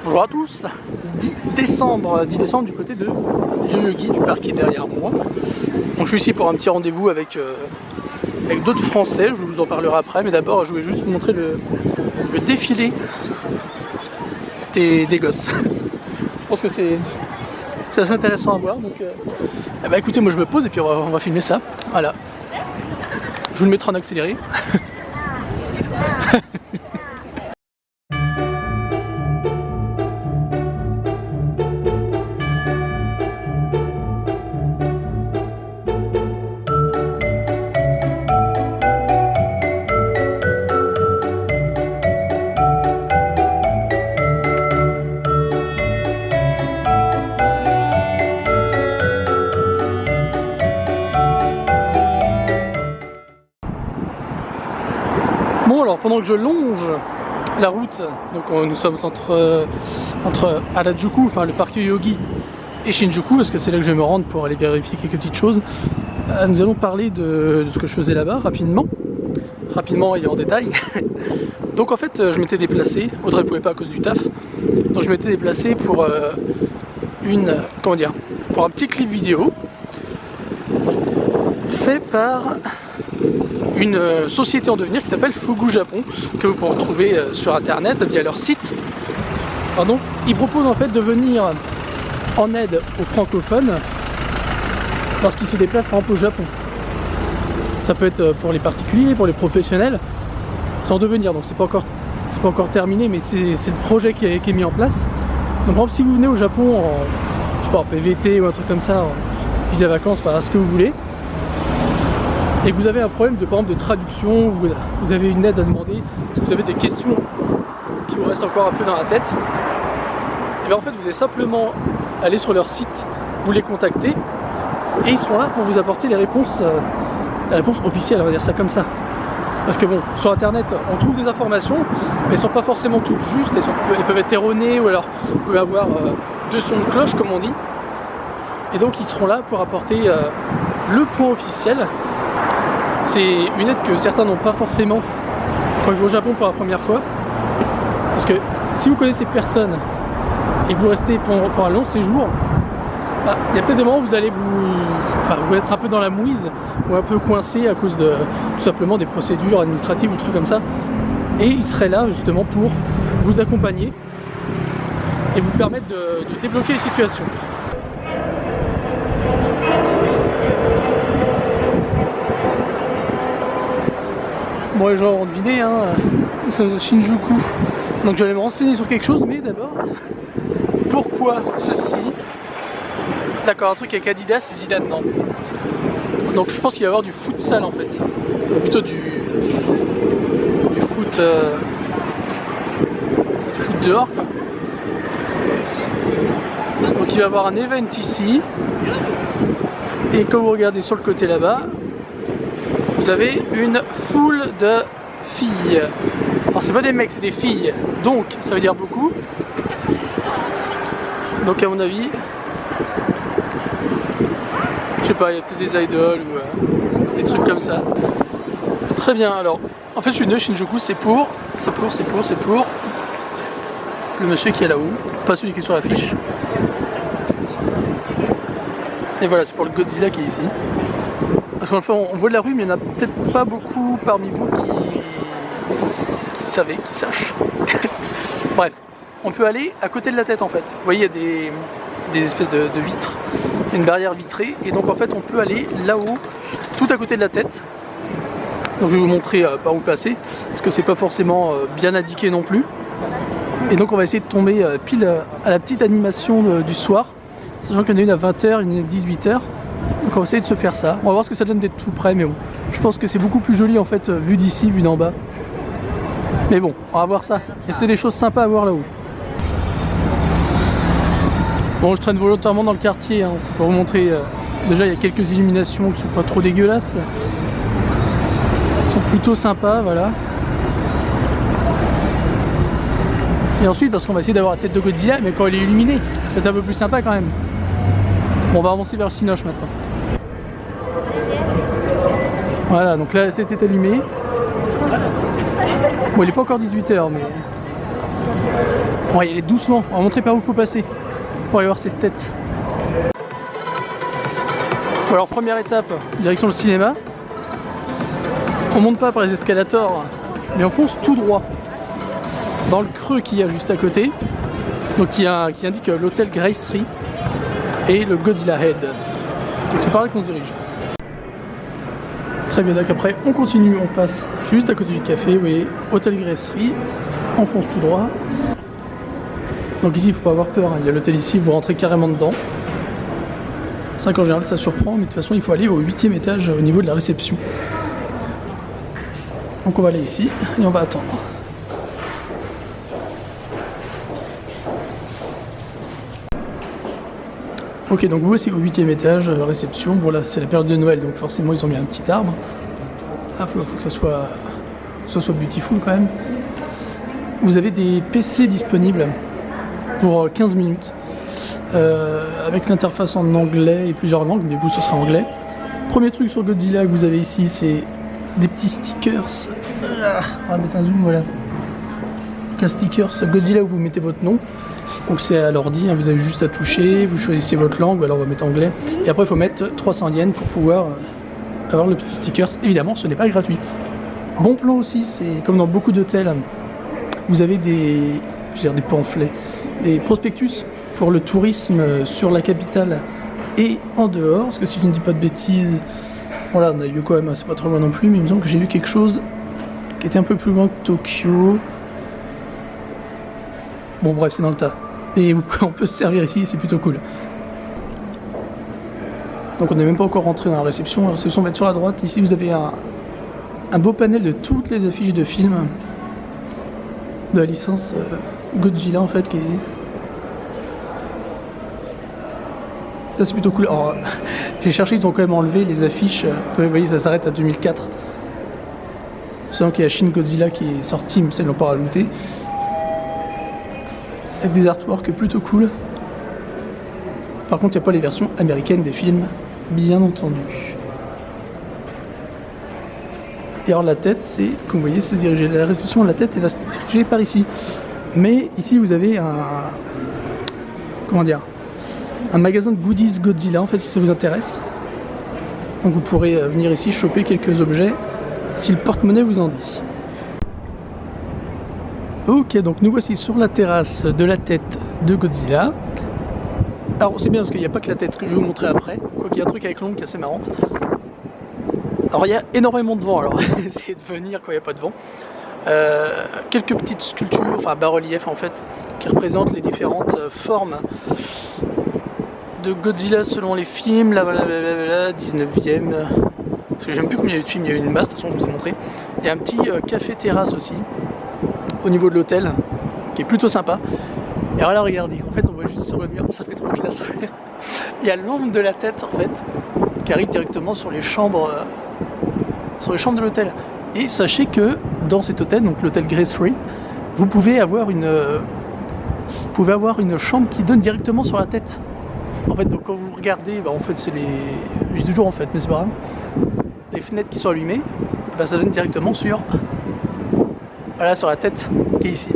Bonjour à tous, 10 décembre du côté de Yoyogi, du parc qui est derrière moi. Donc je suis ici pour un petit rendez-vous avec d'autres Français, je vous en parlerai après, mais d'abord je voulais juste vous montrer le défilé des gosses. Je pense que c'est assez intéressant à voir, donc bah écoutez, moi je me pose et puis on va filmer ça, voilà. Je vous le mettrai en accéléré. Bon, alors pendant que je longe la route, donc nous sommes entre Harajuku, enfin le parc Yoyogi, et Shinjuku, parce que c'est là que je vais me rendre pour aller vérifier quelques petites choses. Nous allons parler de ce que je faisais là-bas rapidement et en détail. Donc en fait, je m'étais déplacé, Audrey ne pouvait pas à cause du taf, donc je m'étais déplacé pour un petit clip vidéo fait par une société en devenir qui s'appelle Fugu Japon, que vous pourrez retrouver sur internet via leur site. Pardon. Ils proposent en fait de venir en aide aux francophones lorsqu'ils se déplacent par exemple au Japon. Ça peut être pour les particuliers, pour les professionnels, c'est en devenir, donc c'est pas encore terminé, mais c'est le projet qui est mis en place. Donc par exemple, si vous venez au Japon en PVT ou un truc comme ça, en visa vacances, enfin ce que vous voulez, et que vous avez un problème par exemple de traduction, ou vous avez une aide à demander, si vous avez des questions qui vous restent encore un peu dans la tête, et bien en fait vous allez simplement aller sur leur site, vous les contacter, et ils seront là pour vous apporter les réponses, la réponse officielle, on va dire ça comme ça. Parce que bon, sur internet on trouve des informations, mais elles sont pas forcément toutes justes, elles peuvent être erronées, ou alors vous pouvez avoir deux sons de cloche comme on dit, et donc ils seront là pour apporter le point officiel. C'est une aide que certains n'ont pas forcément quand ils vont au Japon pour la première fois. Parce que si vous connaissez personne et que vous restez pour un long séjour, il y a peut-être des moments où vous allez vous être un peu dans la mouise ou un peu coincé à cause de tout simplement des procédures administratives ou trucs comme ça. Et ils seraient là justement pour vous accompagner et vous permettre de débloquer les situations. Bon, les gens ont deviné, c'est Shinjuku. Donc je vais me renseigner sur quelque chose, mais d'abord, pourquoi ceci? D'accord, un truc avec Adidas et Zidane, non. Donc je pense qu'il va y avoir du futsal en fait. Plutôt du foot dehors quoi. Donc il va y avoir un event ici. Et quand vous regardez sur le côté là-bas, vous avez une foule de filles. Alors c'est pas des mecs, c'est des filles. Donc ça veut dire beaucoup. Donc à mon avis, je sais pas, il y a peut-être des idoles ou des trucs comme ça. Très bien, alors en fait je suis venu à Shinjuku, c'est pour le monsieur qui est là-haut, pas celui qui est sur l'affiche. Et voilà, c'est pour le Godzilla qui est ici. Parce qu'en fait on voit de la rue, mais il n'y en a peut-être pas beaucoup parmi vous qui sachent. Bref, on peut aller à côté de la tête en fait. Vous voyez, il y a des espèces de vitres, une barrière vitrée, et donc en fait on peut aller là-haut, tout à côté de la tête. Donc je vais vous montrer par où passer, parce que c'est pas forcément bien indiqué non plus. Et donc on va essayer de tomber pile à la petite animation du soir, sachant qu'il y en a une à 20h, une à 18h. Donc on va essayer de se faire ça. On va voir ce que ça donne d'être tout près, mais bon, je pense que c'est beaucoup plus joli en fait vu d'ici, vu d'en bas. Mais bon, on va voir ça. Il y a peut-être des choses sympas à voir là-haut. Bon, je traîne volontairement dans le quartier, c'est pour vous montrer. Déjà, il y a quelques illuminations qui sont pas trop dégueulasses. Elles sont plutôt sympas, voilà. Et ensuite, parce qu'on va essayer d'avoir la tête de Godzilla, mais quand elle est illuminée, c'est un peu plus sympa quand même. Bon, on va avancer vers le Cinoche maintenant. Voilà, donc là la tête est allumée. Bon, il n'est pas encore 18h, mais On va y aller doucement, on va montrer par où il faut passer pour aller voir cette tête. Bon, alors première étape, direction le cinéma. On monte pas par les escalators, mais on fonce tout droit dans le creux qu'il y a juste à côté, donc qui indique l'hôtel Gracery et le Godzilla Head. Donc c'est par là qu'on se dirige. Très bien, donc après on continue, on passe juste à côté du café, vous voyez, hôtel Gracery, on fonce tout droit. Donc ici il ne faut pas avoir peur, hein. Il y a l'hôtel ici, vous rentrez carrément dedans. C'est vrai qu'en général ça surprend, mais de toute façon il faut aller au 8e étage au niveau de la réception. Donc on va aller ici et on va attendre. Ok, donc vous voici au 8e étage, réception. Bon là c'est la période de Noël, donc forcément ils ont mis un petit arbre. Ah, faut que ça soit beautiful quand même. Vous avez des PC disponibles pour 15 minutes. Avec l'interface en anglais et plusieurs langues, mais vous ce sera anglais. Premier truc sur Godzilla que vous avez ici, c'est des petits stickers. On va mettre un zoom, voilà. Donc un sticker Godzilla où vous mettez votre nom. Donc c'est à l'ordi, hein, vous avez juste à toucher, vous choisissez votre langue, alors on va mettre anglais. Et après il faut mettre 300 yens pour pouvoir avoir le petit sticker. Évidemment ce n'est pas gratuit. Bon plan aussi, c'est comme dans beaucoup d'hôtels, vous avez des pamphlets, des prospectus pour le tourisme sur la capitale et en dehors, parce que si je ne dis pas de bêtises, voilà, on a eu quand même, c'est pas trop loin non plus, mais il me semble que j'ai vu quelque chose qui était un peu plus loin que Tokyo. Bon bref, c'est dans le tas. Et on peut se servir ici, c'est plutôt cool. Donc on n'est même pas encore rentré dans la réception. La réception va être sur la droite. Ici vous avez un beau panel de toutes les affiches de films de la licence Godzilla en fait, qui est... Ça c'est plutôt cool. Alors, j'ai cherché, ils ont quand même enlevé les affiches. Vous voyez, ça s'arrête à 2004. Sachant qu'il y a Shin Godzilla qui est sorti, mais ça ils l'ont pas rajouté. Avec des artworks plutôt cool. Par contre, il n'y a pas les versions américaines des films, bien entendu. Et alors la tête, c'est, comme vous voyez, c'est dirigé. La réception de la tête, elle va se diriger par ici. Mais ici, vous avez un magasin de goodies Godzilla, en fait, si ça vous intéresse. Donc vous pourrez venir ici choper quelques objets, si le porte-monnaie vous en dit. Ok, donc nous voici sur la terrasse de la tête de Godzilla. Alors c'est bien parce qu'il n'y a pas que la tête que je vais vous montrer après, quoiqu'il y a un truc avec l'ombre qui est assez marrante. Alors il y a énormément de vent, alors essayez de venir quand il n'y a pas de vent. Quelques petites sculptures, enfin bas-reliefs en fait, qui représentent les différentes formes de Godzilla selon les films, là voilà, 19e. Parce que j'aime plus combien il y a eu de films, il y a eu une masse, de toute façon je vous ai montré. Il y a un petit café-terrasse aussi, au niveau de l'hôtel, qui est plutôt sympa. Et alors là, regardez, en fait on voit juste sur le mur, ça fait trop classe. Il y a l'ombre de la tête en fait, qui arrive directement sur les chambres de l'hôtel. Et sachez que dans cet hôtel, donc l'hôtel Gracery, vous pouvez avoir une chambre qui donne directement sur la tête. En fait, donc quand vous regardez, en fait c'est les... J'ai toujours en fait, mais c'est pas grave. Les fenêtres qui sont allumées, ça donne directement sur... Voilà, sur la tête qui est ici.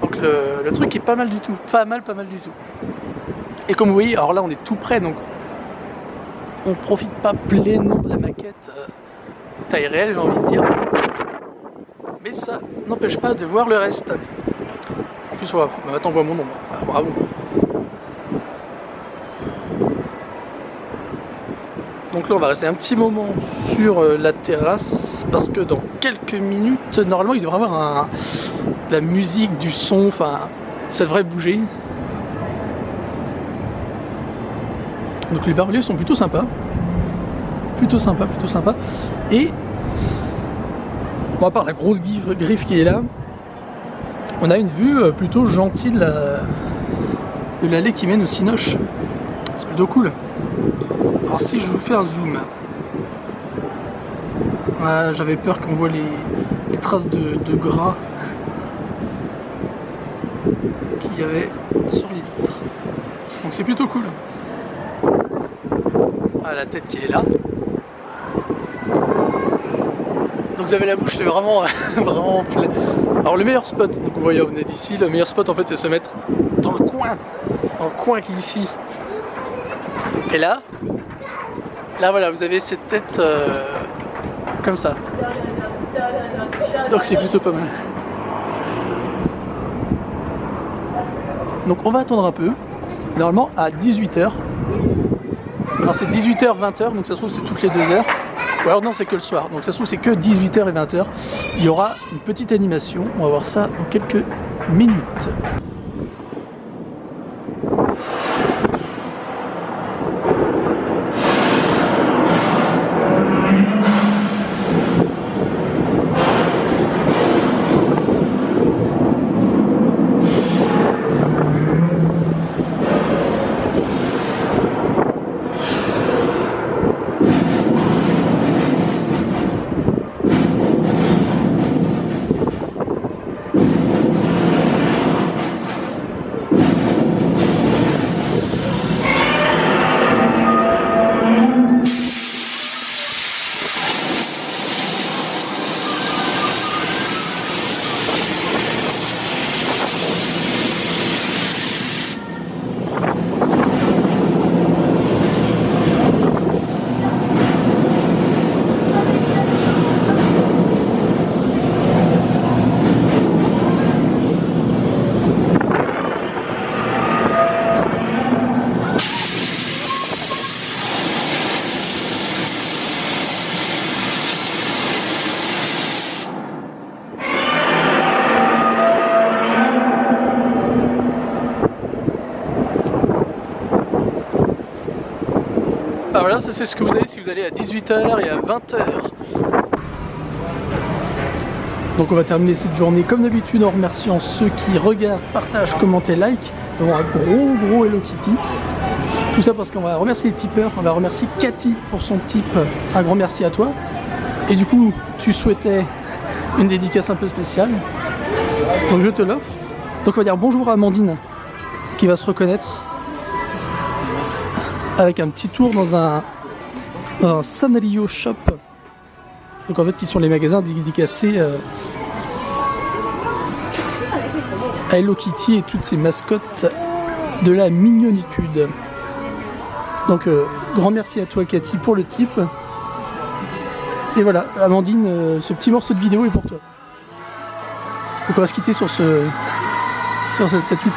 Donc le truc est pas mal du tout, pas mal du tout. Et comme vous voyez, alors là on est tout près, donc on profite pas pleinement de la maquette taille réelle, j'ai envie de dire. Mais ça n'empêche pas de voir le reste. En plus, maintenant on voit mon nombre. Ah, bravo. Donc là on va rester un petit moment sur la terrasse parce que dans quelques minutes, normalement il devrait y avoir de la musique, du son, enfin ça devrait bouger. Donc les bas-reliefs sont plutôt sympas. Plutôt sympa. Et bon, à part la grosse griffe qui est là, on a une vue plutôt gentille de l'allée qui mène au Cinoche. C'est plutôt cool. Alors si je vous fais un zoom, voilà, j'avais peur qu'on voit les traces de gras qu'il y avait sur les vitres. Donc c'est plutôt cool. Voilà la tête qui est là. Donc vous avez la bouche vraiment Alors le meilleur spot, donc vous voyez, vous venez d'ici, le meilleur spot en fait c'est se mettre dans le coin qui est ici. Et là voilà, vous avez cette tête comme ça. Donc c'est plutôt pas mal. Donc on va attendre un peu. Normalement à 18h. Alors c'est 18h, 20h, donc ça se trouve c'est toutes les 2 heures. Ou alors non, c'est que le soir, donc ça se trouve c'est que 18h et 20h. Il y aura une petite animation, on va voir ça dans quelques minutes. Ah voilà, ça c'est ce que vous avez si vous allez à 18h et à 20h. Donc on va terminer cette journée comme d'habitude en remerciant ceux qui regardent, partagent, commentent et like. Devant un gros Hello Kitty. Tout ça parce qu'on va remercier les tipeurs, on va remercier Cathy pour son tip. Un grand merci à toi. Et du coup, tu souhaitais une dédicace un peu spéciale. Donc je te l'offre. Donc on va dire bonjour à Amandine qui va se reconnaître avec un petit tour dans un Sanrio Shop. Donc en fait qui sont les magasins dédicacés à Hello Kitty et toutes ces mascottes de la mignonitude. Donc grand merci à toi Cathy pour le tip. Et voilà, Amandine, ce petit morceau de vidéo est pour toi. Donc on va se quitter sur ce statut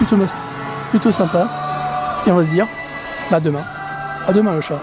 plutôt sympa. Et on va se dire à demain le chat.